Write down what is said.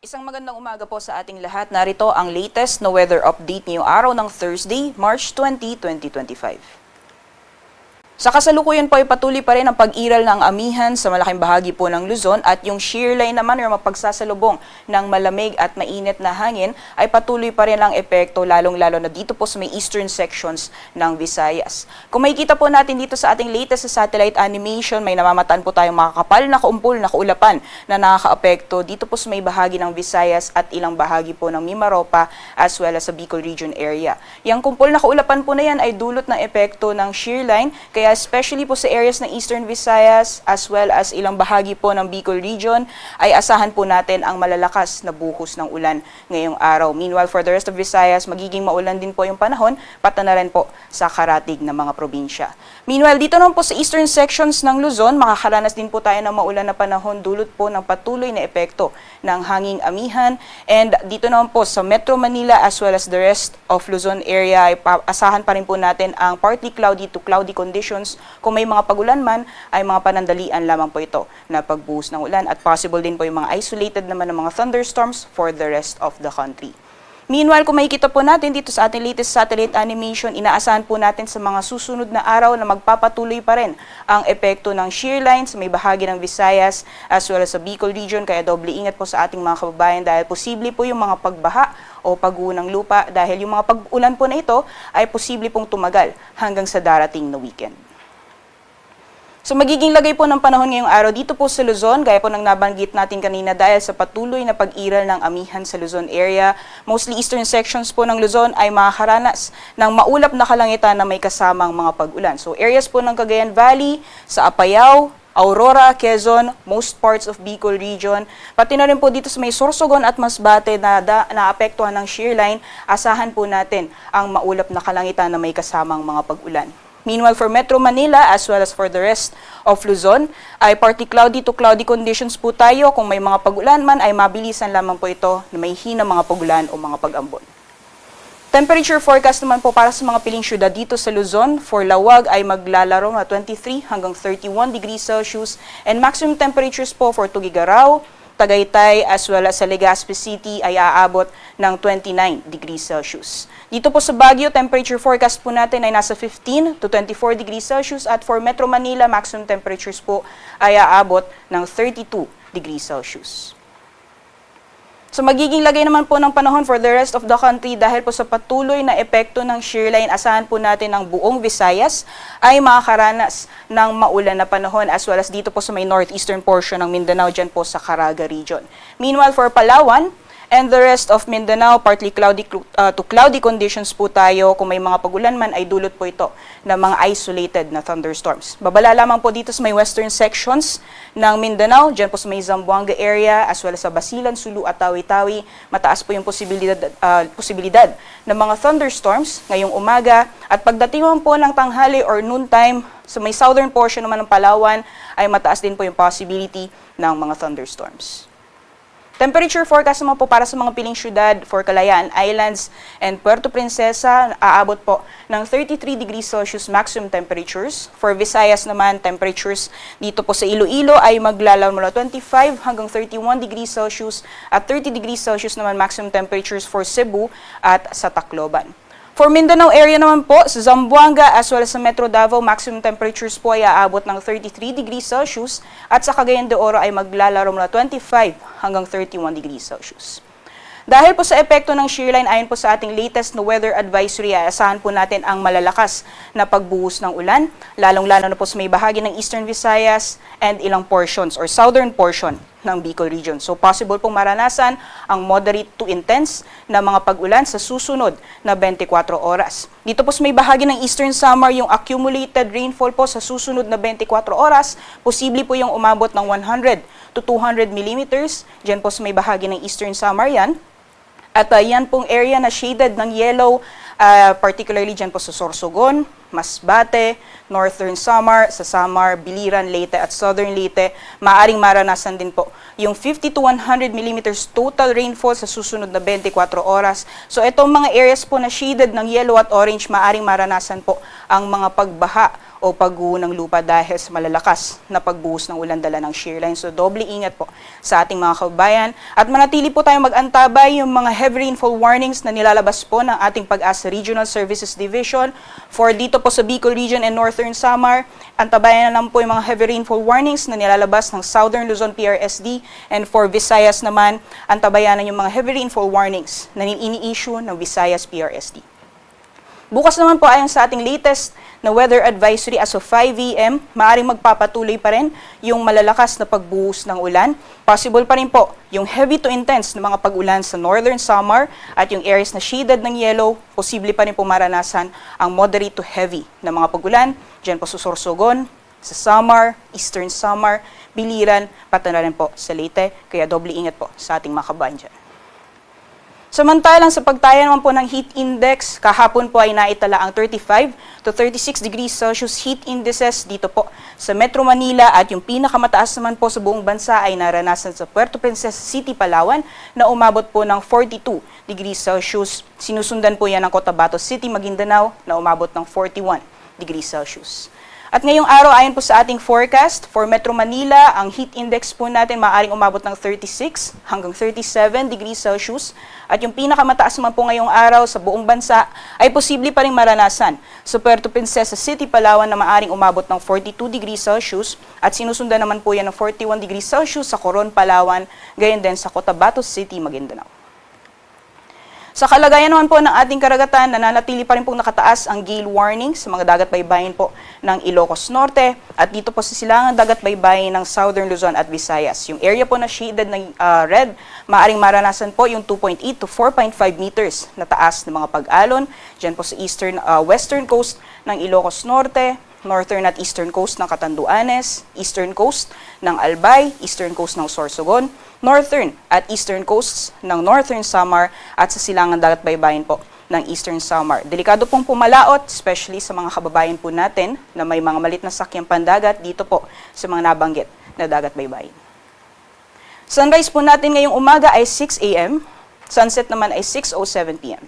Isang magandang umaga po sa ating lahat. Narito ang latest na weather update ngayong araw ng Thursday, March 20, 2025. Sa kasalukuyan po ay patuloy pa rin ang pag-iral ng amihan sa malaking bahagi po ng Luzon at yung shear line naman o mapagsasalubong ng malamig at mainit na hangin ay patuloy pa rin ang epekto lalong-lalo na dito po sa may eastern sections ng Visayas. Kung makikita po natin dito sa ating latest sa satellite animation, may namamataan po tayong makakapal na kaumpol na kaulapan na nakaka-apekto dito po sa may bahagi ng Visayas at ilang bahagi po ng Mimaropa as well as sa Bicol region area. Yang kumpol na kaulapan po na yan ay dulot ng epekto ng shear line, kaya especially po sa areas ng Eastern Visayas as well as ilang bahagi po ng Bicol region ay asahan po natin ang malalakas na buhos ng ulan ngayong araw. Meanwhile, for the rest of Visayas, magiging maulan din po yung panahon, pati na rin po sa karatig ng mga probinsya. Meanwhile, dito naman po sa eastern sections ng Luzon, makakaranas din po tayo ng maulan na panahon dulot po ng patuloy na epekto ng hanging amihan. And dito naman po sa Metro Manila as well as the rest of Luzon area, ay asahan pa rin po natin ang partly cloudy to cloudy conditions. Kung may mga pagulan man, ay mga panandalian lamang po ito na pagbuhos ng ulan at possible din po yung mga isolated naman ng mga thunderstorms for the rest of the country. Meanwhile, kung makikita po natin dito sa ating latest satellite animation, inaasahan po natin sa mga susunod na araw na magpapatuloy pa rin ang epekto ng shear line sa may bahagi ng Visayas as well as sa Bicol region. Kaya doble ingat po sa ating mga kababayan dahil posible po yung mga pagbaha o pagguho ng lupa dahil yung mga pag-ulan po na ito ay posible pong tumagal hanggang sa darating na weekend. So magiging lagay po ng panahon ngayong araw dito po sa Luzon, gaya po ng nabanggit natin kanina dahil sa patuloy na pag-iral ng amihan sa Luzon area. Mostly eastern sections po ng Luzon ay makakaranas ng maulap na kalangitan na may kasamang mga pag-ulan. So areas po ng Cagayan Valley, sa Apayao, Aurora, Quezon, most parts of Bicol region, pati na rin po dito sa may Sorsogon at Masbate na naapektuhan ng shear line, asahan po natin ang maulap na kalangitan na may kasamang mga pag-ulan. Meanwhile, for Metro Manila as well as for the rest of Luzon, ay partly cloudy to cloudy conditions po tayo. Kung may mga pag-ulan man, ay mabilisan lamang po ito na may hina mga pag-ulan o mga pag-ambon. Temperature forecast naman po para sa mga piling syudad dito sa Luzon. For Lawag ay maglalaro na 23 hanggang 31 degrees Celsius and maximum temperatures po for Tugigaraw, Tagaytay as well as sa Legazpi City ay aabot ng 29 degrees Celsius. Dito po sa Baguio, temperature forecast po natin ay nasa 15 to 24 degrees Celsius at for Metro Manila, maximum temperatures po ay aabot ng 32 degrees Celsius. So magiging lagay naman po ng panahon for the rest of the country dahil po sa patuloy na epekto ng shear line, asahan po natin ng buong Visayas ay makakaranas ng maulan na panahon as well as dito po sa may northeastern portion ng Mindanao dyan po sa Caraga region. Meanwhile, for Palawan and the rest of Mindanao, partly cloudy to cloudy conditions po tayo. Kung may mga pagulan man ay dulot po ito ng mga isolated na thunderstorms. Babala lamang po dito sa may western sections ng Mindanao, dyan po sa may Zamboanga area as well as sa Basilan, Sulu at Tawi-Tawi. Mataas po yung posibilidad ng mga thunderstorms ngayong umaga at pagdating naman po ng tanghali or noontime sa may southern portion naman ng Palawan ay mataas din po yung possibility ng mga thunderstorms. Temperature forecast naman po para sa mga piling syudad for Kalayaan Islands and Puerto Princesa, aabot po ng 33 degrees Celsius maximum temperatures. For Visayas naman, temperatures dito po sa Iloilo ay maglalaro mula 25 hanggang 31 degrees Celsius at 30 degrees Celsius naman maximum temperatures for Cebu at sa Tacloban. For Mindanao area naman po, sa Zamboanga as well as sa Metro Davao, maximum temperatures po ay aabot ng 33 degrees Celsius at sa Cagayan de Oro ay maglalaro mula 25 hanggang 31 degrees Celsius. Dahil po sa epekto ng shear line, ayon po sa ating latest na weather advisory, asahan po natin ang malalakas na pagbuhos ng ulan, lalong-lalo na po sa may bahagi ng Eastern Visayas and ilang portions or southern portion ng Bicol region. So possible pong maranasan ang moderate to intense na mga pag-ulan sa susunod na 24 oras. Dito po sa may bahagi ng Eastern Samar, yung accumulated rainfall po sa susunod na 24 oras, posible po yung umabot ng 100 to 200 millimeters. Diyan po sa may bahagi ng Eastern Samar yan. At yan pong area na shaded ng yellow, particularly dyan po sa Sorsogon, Masbate, Northern Samar, sa Samar, Biliran, Leyte at Southern Leyte, maaring maranasan din po yung 50 to 100 millimeters total rainfall sa susunod na 24 oras. So itong mga areas po na shaded ng yellow at orange, maaring maranasan po ang mga pagbaha o pagguho ng lupa dahil sa malalakas na pagbuhos ng ulan dala ng shear line. So doble ingat po sa ating mga kababayan. At manatili po tayong mag-antabay yung mga heavy rainfall warnings na nilalabas po ng ating Pag-asa Regional Services Division for dito po sa Bicol Region and Northern Samar. Antabayan na lang po yung mga heavy rainfall warnings na nilalabas ng Southern Luzon PRSD, and for Visayas naman, antabayan na yung mga heavy rainfall warnings na ini-issue ng Visayas PRSD. Bukas naman po ayon sa ating latest na weather advisory as of 5 AM, maaaring magpapatuloy pa rin yung malalakas na pagbuhos ng ulan. Possible pa rin po yung heavy to intense na mga pag-ulan sa Northern Samar at yung areas na shaded ng yellow, posible pa rin po maranasan ang moderate to heavy na mga pag-ulan. Diyan po sa Sorsogon, sa Samar, Eastern Samar, Biliran, pati na rin po sa Leyte. Kaya doble ingat po sa ating mga kabayan dyan. Samantalang sa pagtaya naman po ng heat index, kahapon po ay naitala ang 35 to 36 degrees Celsius heat indices dito po sa Metro Manila, at yung pinakamataas naman po sa buong bansa ay naranasan sa Puerto Princesa City, Palawan na umabot po ng 42 degrees Celsius. Sinusundan po yan ng Cotabato City, Maguindanao na umabot ng 41 degrees Celsius. At ngayong araw, ayon po sa ating forecast, for Metro Manila, ang heat index po natin maaaring umabot ng 36 hanggang 37 degrees Celsius. At yung pinakamataas naman po ngayong araw sa buong bansa ay posible pa rin maranasan sa Puerto Princesa City, Palawan na maaaring umabot ng 42 degrees Celsius. At sinusundan naman po yan ng 41 degrees Celsius sa Coron, Palawan, gayon din sa Cotabato City, Maguindanao. Sa kalagayan naman po ng ating karagatan, nananatili pa rin pong nakataas ang gale warning sa mga dagat baybayin po ng Ilocos Norte at dito po sa silangang dagat baybayin ng Southern Luzon at Visayas. Yung area po na shaded ng red, maaring maranasan po yung 2.8 to 4.5 meters na taas ng mga pag-alon. Diyan po sa western coast ng Ilocos Norte, northern at eastern coast ng Catanduanes, eastern coast ng Albay, eastern coast ng Sorsogon, northern at eastern coasts ng Northern Samar at sa silangang dagat baybayin po ng Eastern Samar. Delikado pong pumalaot, especially sa mga kababayan po natin na may mga malit na sakyang pandagat dito po sa mga nabanggit na dagat baybayin. Sunrise po natin ngayong umaga ay 6 AM, sunset naman ay 6:07 PM.